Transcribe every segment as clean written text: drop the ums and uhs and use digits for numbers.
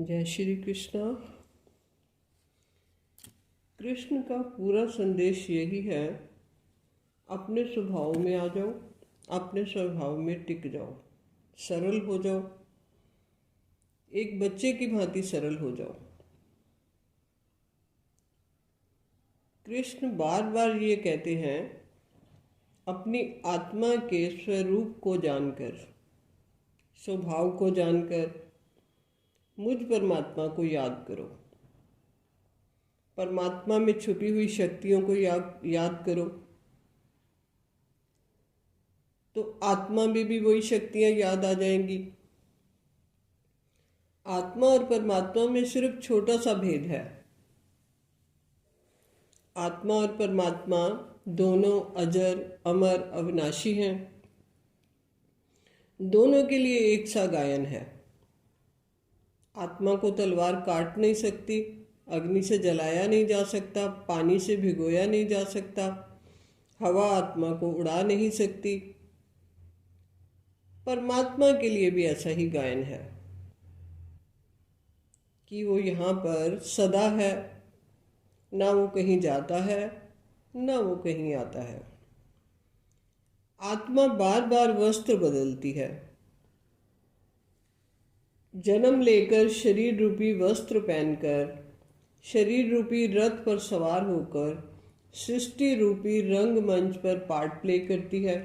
जय श्री कृष्णा। कृष्ण का पूरा संदेश यही है, अपने स्वभाव में आ जाओ, अपने स्वभाव में टिक जाओ, सरल हो जाओ, एक बच्चे की भांति सरल हो जाओ। कृष्ण बार बार ये कहते हैं, अपनी आत्मा के स्वरूप को जानकर, स्वभाव को जानकर मुझ परमात्मा को याद करो, परमात्मा में छुपी हुई शक्तियों को याद करो, तो आत्मा में भी वही शक्तियां याद आ जाएंगी। आत्मा और परमात्मा में सिर्फ छोटा सा भेद है। आत्मा और परमात्मा दोनों अजर, अमर, अविनाशी हैं। दोनों के लिए एक सा गायन है। आत्मा को तलवार काट नहीं सकती, अग्नि से जलाया नहीं जा सकता, पानी से भिगोया नहीं जा सकता, हवा आत्मा को उड़ा नहीं सकती। परमात्मा के लिए भी ऐसा ही गायन है कि वो यहाँ पर सदा है, ना वो कहीं जाता है, ना वो कहीं आता है। आत्मा बार बार वस्त्र बदलती है। जन्म लेकर शरीर रूपी वस्त्र पहनकर, शरीर रूपी रथ पर सवार होकर सृष्टि रूपी रंगमंच पर पार्ट प्ले करती है।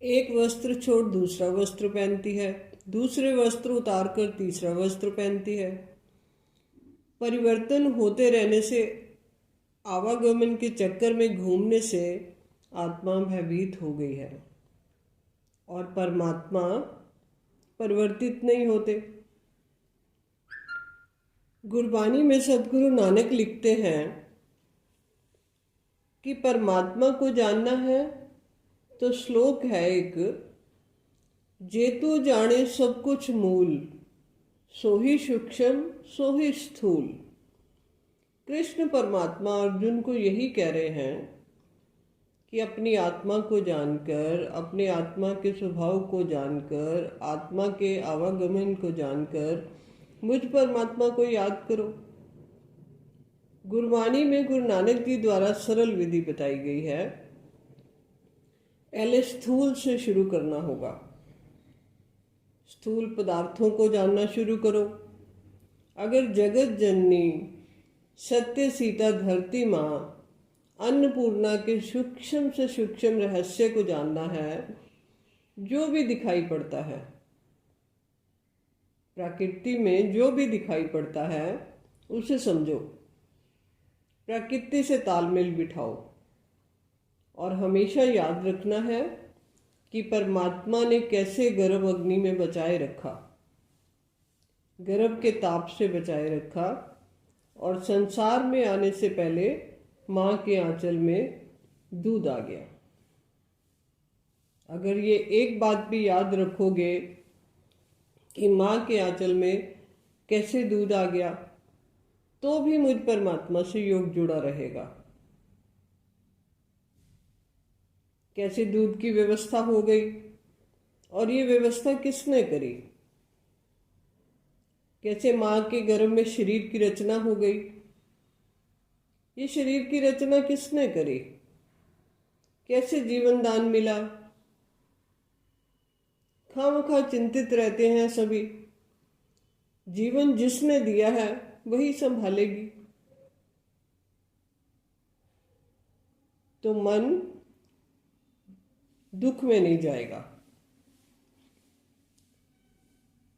एक वस्त्र छोड़ दूसरा वस्त्र पहनती है, दूसरे वस्त्र उतार कर तीसरा वस्त्र पहनती है। परिवर्तन होते रहने से, आवागमन के चक्कर में घूमने से आत्मा भयभीत हो गई है और परमात्मा परिवर्तित नहीं होते। गुरबानी में सदगुरु नानक लिखते हैं कि परमात्मा को जानना है तो श्लोक है एक, जेतु जाने सब कुछ मूल, सो ही सूक्ष्म सो ही स्थूल। कृष्ण परमात्मा अर्जुन को यही कह रहे हैं कि अपनी आत्मा को जानकर, अपने आत्मा के स्वभाव को जानकर, आत्मा के आवागमन को जानकर मुझ परमात्मा को याद करो। गुरबानी में गुरु नानक जी द्वारा सरल विधि बताई गई है। पहले स्थूल से शुरू करना होगा। स्थूल पदार्थों को जानना शुरू करो। अगर जगत जननी, सत्य सीता धरती माँ, अन्नपूर्णा के सूक्ष्म से सूक्ष्म रहस्य को जानना है, जो भी दिखाई पड़ता है, प्रकृति में जो भी दिखाई पड़ता है उसे समझो, प्रकृति से तालमेल बिठाओ और हमेशा याद रखना है कि परमात्मा ने कैसे गर्भ अग्नि में बचाए रखा, गर्भ के ताप से बचाए रखा और संसार में आने से पहले माँ के आंचल में दूध आ गया। अगर ये एक बात भी याद रखोगे कि माँ के आंचल में कैसे दूध आ गया, तो भी मुझ परमात्मा से योग जुड़ा रहेगा। कैसे दूध की व्यवस्था हो गई और ये व्यवस्था किसने करी? कैसे माँ के गर्भ में शरीर की रचना हो गई? ये शरीर की रचना किसने करी? कैसे जीवन दान मिला? खामखा चिंतित रहते हैं सभी। जीवन जिसने दिया है वही संभालेगी। तो मन दुख में नहीं जाएगा।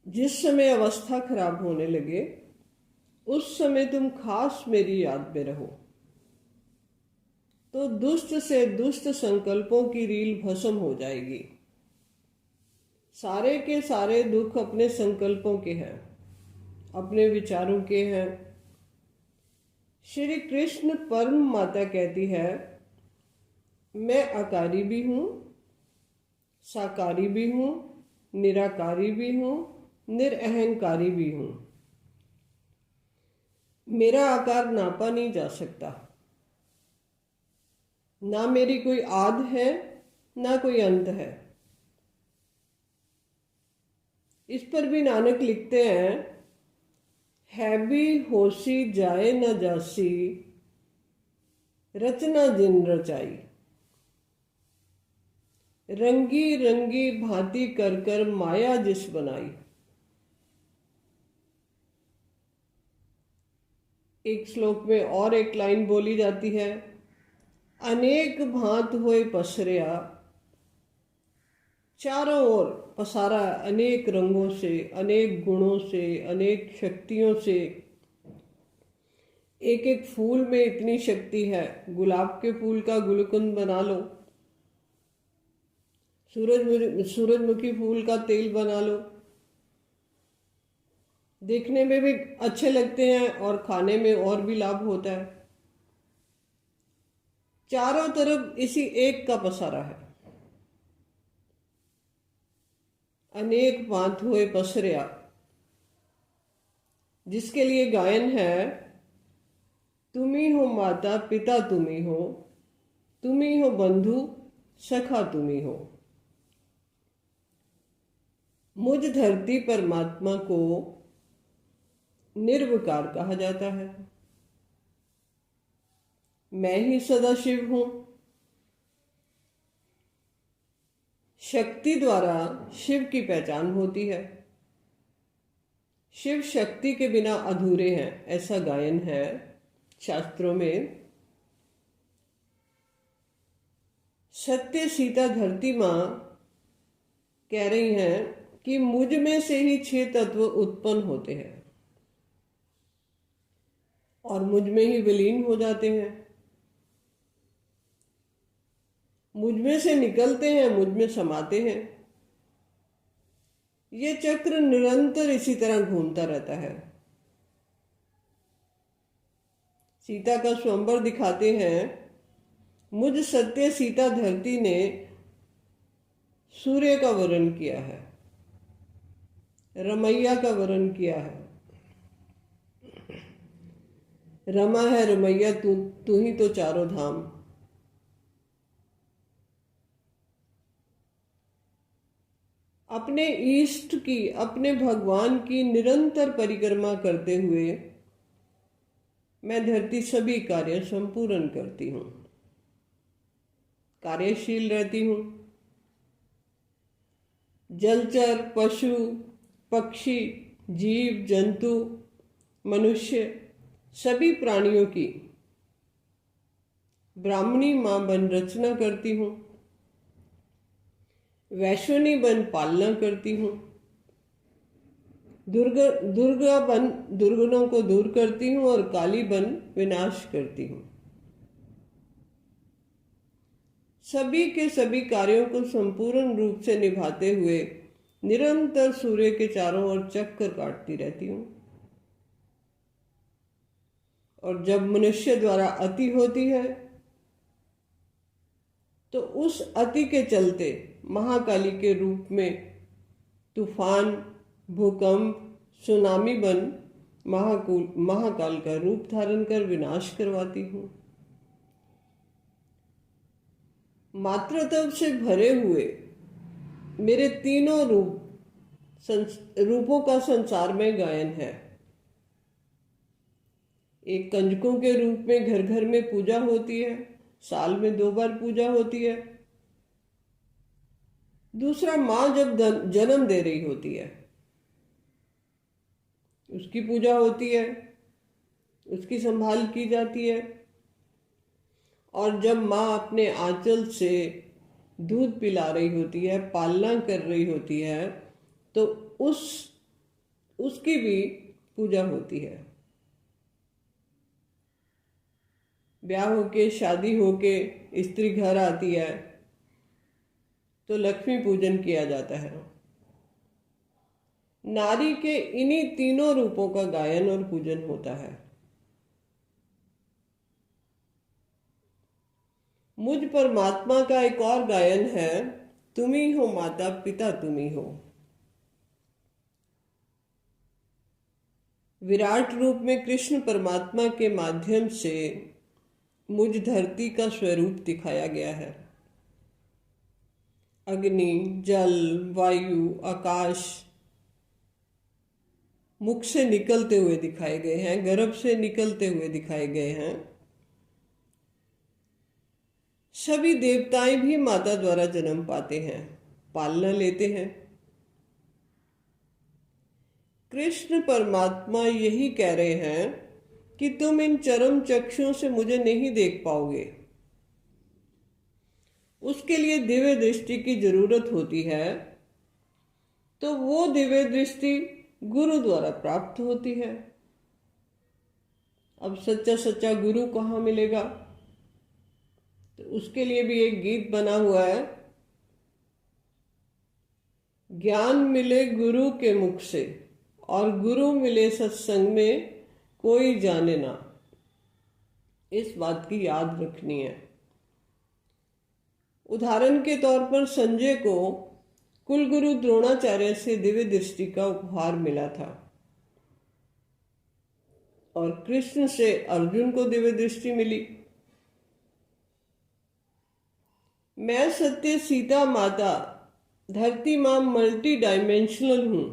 जिस समय अवस्था खराब होने लगे, उस समय तुम खास मेरी याद में रहो, तो दुष्ट से दुष्ट संकल्पों की रील भस्म हो जाएगी। सारे के सारे दुख अपने संकल्पों के हैं, अपने विचारों के हैं। श्री कृष्ण परम माता कहती है, मैं आकारी भी हूँ, साकारी भी हूँ, निराकारी भी हूँ, निरअहंकारी भी हूँ। मेरा आकार नापा नहीं जा सकता। ना मेरी कोई आद है, ना कोई अंत है। इस पर भी नानक लिखते हैं, है भी होशी जाए न जासी, रचना जिन रचाई। रंगी रंगी भांति कर कर माया जिस बनाई। एक श्लोक में और एक लाइन बोली जाती है, अनेक भांत होए पसरिया, चारों ओर पसारा अनेक रंगों से, अनेक गुणों से, अनेक शक्तियों से। एक एक फूल में इतनी शक्ति है, गुलाब के फूल का गुलकंद बना लो, सूरजमुखी फूल का तेल बना लो, देखने में भी अच्छे लगते हैं और खाने में और भी लाभ होता है। चारों तरफ इसी एक का पसारा है। अनेक भांत हुए पसरिया, जिसके लिए गायन है, तुम्ही हो माता पिता तुम्ही हो, तुम्ही हो बंधु सखा तुम्ही हो। मुझ धरती परमात्मा को निर्विकार कहा जाता है। मैं ही सदा शिव हूं। शक्ति द्वारा शिव की पहचान होती है। शिव शक्ति के बिना अधूरे हैं, ऐसा गायन है शास्त्रों में। सत्य सीता धरती मां कह रही हैं कि मुझ में से ही 6 तत्व उत्पन्न होते हैं और मुझ में ही विलीन हो जाते हैं। मुझ में से निकलते हैं, मुझ में समाते हैं। ये चक्र निरंतर इसी तरह घूमता रहता है। सीता का स्वयंवर दिखाते हैं, मुझ सत्य सीता धरती ने सूर्य का वर्ण किया है, रमैया का वर्ण किया है। रमा है रमैया तू ही तो चारों धाम। अपने इष्ट की, अपने भगवान की निरंतर परिक्रमा करते हुए मैं धरती सभी कार्य संपूर्ण करती हूं, कार्यशील रहती हूं। जलचर, पशु, पक्षी, जीव जंतु, मनुष्य, सभी प्राणियों की ब्राह्मणी मां बन रचना करती हूं, वैश्वनी बन पालना करती हूं, दुर्गा बन दुर्गुणों को दूर करती हूं और काली बन विनाश करती हूं। सभी के सभी कार्यों को संपूर्ण रूप से निभाते हुए निरंतर सूर्य के चारों ओर चक्कर काटती रहती हूं। और जब मनुष्य द्वारा अति होती है तो उस अति के चलते महाकाली के रूप में तूफान, भूकंप, सुनामी बन महाकाल का रूप धारण कर विनाश करवाती हूं। मातृत्व से भरे हुए मेरे तीनों रूपों का संसार में गायन है। एक कंजकों के रूप में घर घर में पूजा होती है, साल में 2 बार पूजा होती है। दूसरा, मां जब जन्म दे रही होती है उसकी पूजा होती है, उसकी संभाल की जाती है। और जब मां अपने आंचल से दूध पिला रही होती है, पालना कर रही होती है, तो उसकी भी पूजा होती है। ब्याह होके, शादी होके स्त्री घर आती है तो लक्ष्मी पूजन किया जाता है। नारी के इन्हीं तीनों रूपों का गायन और पूजन होता है। मुझ परमात्मा का एक और गायन है, तुम्ही हो माता पिता तुम्ही हो। विराट रूप में कृष्ण परमात्मा के माध्यम से मुझ धरती का स्वरूप दिखाया गया है। अग्नि, जल, वायु, आकाश, मुख से निकलते हुए दिखाए गए हैं, गर्भ से निकलते हुए दिखाए गए हैं। सभी देवताएं भी माता द्वारा जन्म पाते हैं, पालना लेते हैं। कृष्ण परमात्मा यही कह रहे हैं कि तुम इन चरम चक्षुओं से मुझे नहीं देख पाओगे। उसके लिए दिव्य दृष्टि की जरूरत होती है, तो वो दिव्य दृष्टि गुरु द्वारा प्राप्त होती है। अब सच्चा सच्चा गुरु कहाँ मिलेगा? तो उसके लिए भी एक गीत बना हुआ है, ज्ञान मिले गुरु के मुख से और गुरु मिले सत्संग में कोई जाने ना। इस बात की याद रखनी है। उदाहरण के तौर पर संजय को कुलगुरु द्रोणाचार्य से दिव्य दृष्टि का उपहार मिला था और कृष्ण से अर्जुन को दिव्य दृष्टि मिली। मैं सत्य सीता माता धरती मां मल्टी डायमेंशनल हूं।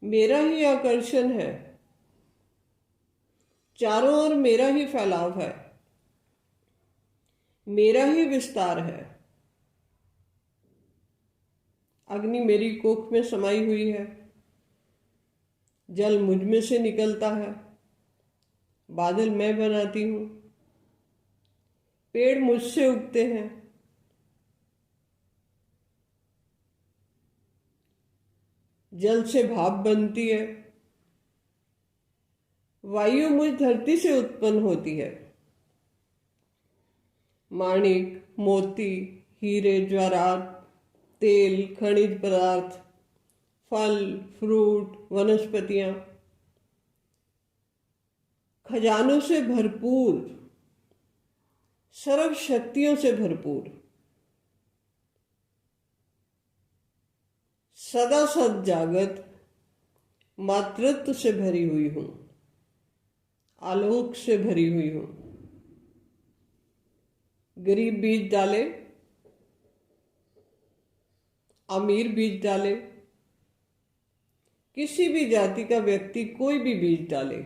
मेरा ही आकर्षण है, चारों ओर मेरा ही फैलाव है, मेरा ही विस्तार है। अग्नि मेरी कोख में समाई हुई है, जल मुझ में से निकलता है, बादल मैं बनाती हूं, पेड़ मुझसे उगते हैं, जल से भाप बनती है, वायु मुझ धरती से उत्पन्न होती है। माणिक, मोती, हीरे, जवाहरात, तेल, खनिज पदार्थ, फल, फ्रूट, वनस्पतियां, खजानों से भरपूर, सर्व शक्तियों से भरपूर, सदा सद जागत मातृत्व से भरी हुई हूं, आलोक से भरी हुई हूं। गरीब बीज डाले, अमीर बीज डाले, किसी भी जाति का व्यक्ति कोई भी बीज डाले,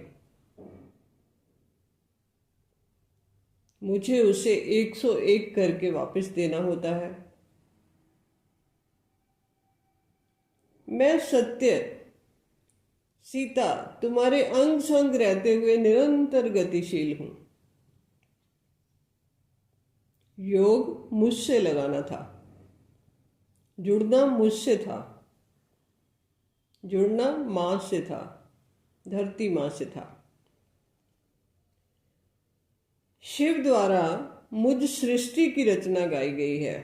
मुझे उसे 101 करके वापस देना होता है। मैं सत्य सीता तुम्हारे अंग संग रहते हुए निरंतर गतिशील हूं। योग मुझसे लगाना था, जुड़ना मुझसे था, जुड़ना मां से था, धरती मां से था। शिव द्वारा मुझ सृष्टि की रचना गाई गई है।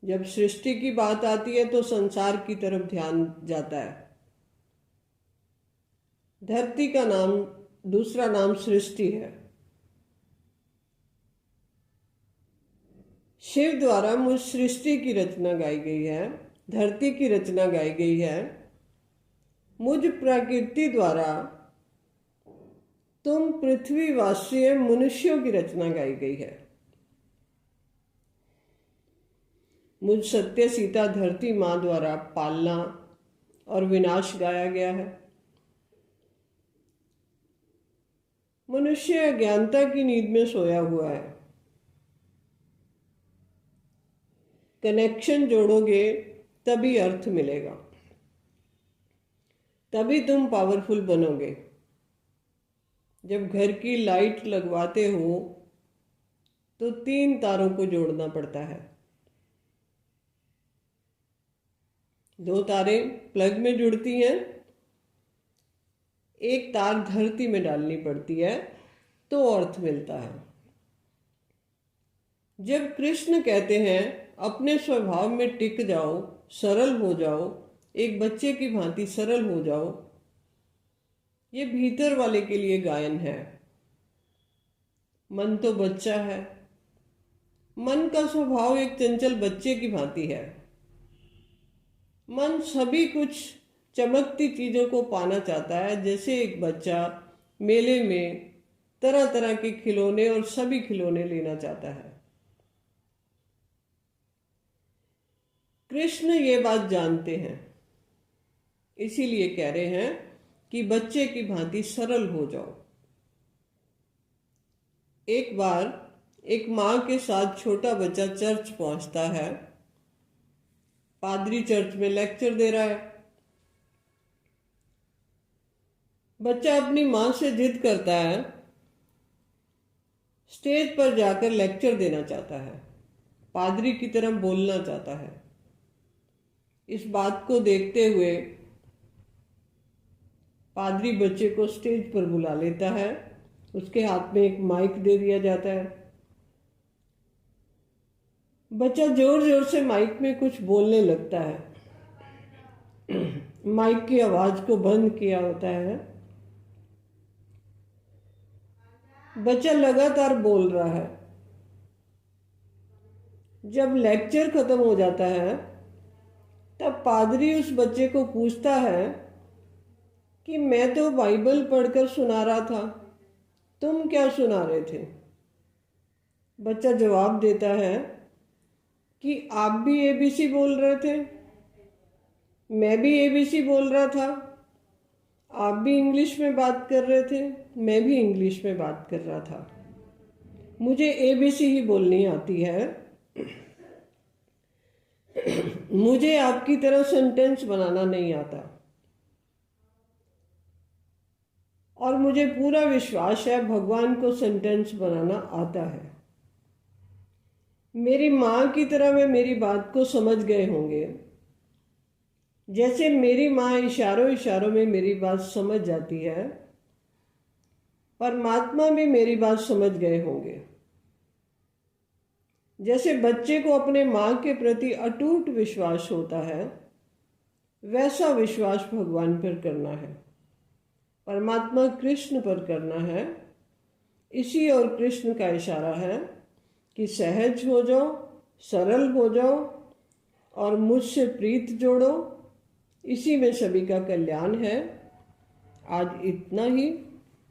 जब सृष्टि की बात आती है तो संसार की तरफ ध्यान जाता है। धरती का नाम दूसरा नाम सृष्टि है। शिव द्वारा मुझ सृष्टि की रचना गाई गई है, धरती की रचना गाई गई है। मुझ प्रकृति द्वारा तुम पृथ्वीवासी मनुष्यों की रचना गाई गई है। मुझ सत्य सीता धरती मां द्वारा पालना और विनाश गाया गया है। मनुष्य अज्ञानता की नींद में सोया हुआ है। कनेक्शन जोड़ोगे तभी अर्थ मिलेगा, तभी तुम पावरफुल बनोगे। जब घर की लाइट लगवाते हो तो 3 तारों को जोड़ना पड़ता है। 2 तारें प्लग में जुड़ती हैं, एक तार धरती में डालनी पड़ती है तो अर्थ मिलता है। जब कृष्ण कहते हैं अपने स्वभाव में टिक जाओ, सरल हो जाओ, एक बच्चे की भांति सरल हो जाओ, ये भीतर वाले के लिए गायन है। मन तो बच्चा है, मन का स्वभाव एक चंचल बच्चे की भांति है। मन सभी कुछ चमकती चीजों को पाना चाहता है, जैसे एक बच्चा मेले में तरह तरह के खिलौने और सभी खिलौने लेना चाहता है। कृष्ण ये बात जानते हैं, इसीलिए कह रहे हैं कि बच्चे की भांति सरल हो जाओ। एक बार एक माँ के साथ छोटा बच्चा चर्च पहुंचता है। पादरी चर्च में लेक्चर दे रहा है। बच्चा अपनी माँ से जिद करता है, स्टेज पर जाकर लेक्चर देना चाहता है, पादरी की तरह बोलना चाहता है। इस बात को देखते हुए पादरी बच्चे को स्टेज पर बुला लेता है। उसके हाथ में एक माइक दे दिया जाता है। बच्चा जोर जोर से माइक में कुछ बोलने लगता है। माइक की आवाज को बंद किया होता है। बच्चा लगातार बोल रहा है। जब लेक्चर खत्म हो जाता है तब पादरी उस बच्चे को पूछता है कि मैं तो बाइबल पढ़कर सुना रहा था, तुम क्या सुना रहे थे? बच्चा जवाब देता है कि आप भी एबीसी बोल रहे थे, मैं भी एबीसी बोल रहा था, आप भी इंग्लिश में बात कर रहे थे, मैं भी इंग्लिश में बात कर रहा था। मुझे एबीसी ही बोलनी आती है, मुझे आपकी तरह सेंटेंस बनाना नहीं आता। और मुझे पूरा विश्वास है भगवान को सेंटेंस बनाना आता है। मेरी माँ की तरह वे मेरी बात को समझ गए होंगे, जैसे मेरी माँ इशारों इशारों में मेरी बात समझ जाती है। परमात्मा भी मेरी बात समझ गए होंगे। जैसे बच्चे को अपने माँ के प्रति अटूट विश्वास होता है, वैसा विश्वास भगवान पर करना है, परमात्मा कृष्ण पर करना है। इसी और कृष्ण का इशारा है कि सहज हो जाओ, सरल हो जाओ और मुझसे प्रीत जोड़ो। इसी में सभी का कल्याण है। आज इतना ही।